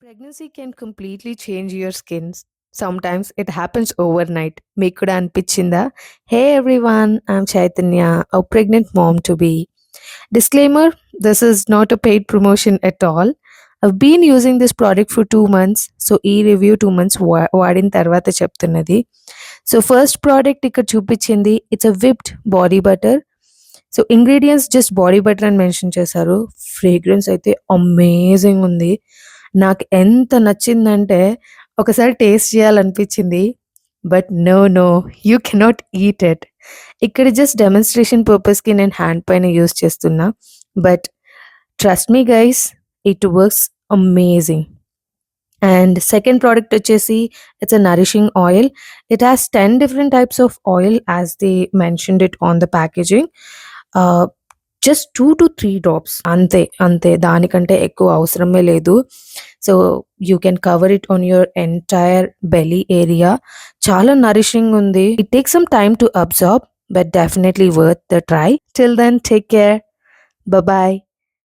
Pregnancy can completely change your skin. Sometimes it happens overnight. మీకు కూడా అనిపించిందా? Hey everyone, I'm Chaitanya, a pregnant mom to be. Disclaimer, this is not a paid promotion at all. I've been using this product for 2 months. So ఈ review 2 months వాడిన తర్వాత చెప్తున్నది. So first product ఇక్కడ చూపించింది. It's a whipped body butter. So ingredients just body butter అని mention చేశారు. Fragrance అయితే amazing ఉంది. నాకు ఎంత నచ్చిందంటే ఒకసారి టేస్ట్ చేయాలనిపించింది. But no, you cannot eat it. ఇక్కడ జస్ట్ డెమాన్స్ట్రేషన్ పర్పస్కి నేను హ్యాండ్ పైన యూస్ చేస్తున్నా. But trust me guys, it works amazing. And second product వచ్చేసి it's a nourishing oil. It has 10 different types of oil as they mentioned it on the packaging. Just 2 to 3 drops అంతే దానికంటే ఎక్కువ అవసరమే లేదు. So you can cover it on your entire belly area. చాలా nourishing ఉంది. It take some time to absorb but definitely worth the try. Till then take care. Bye.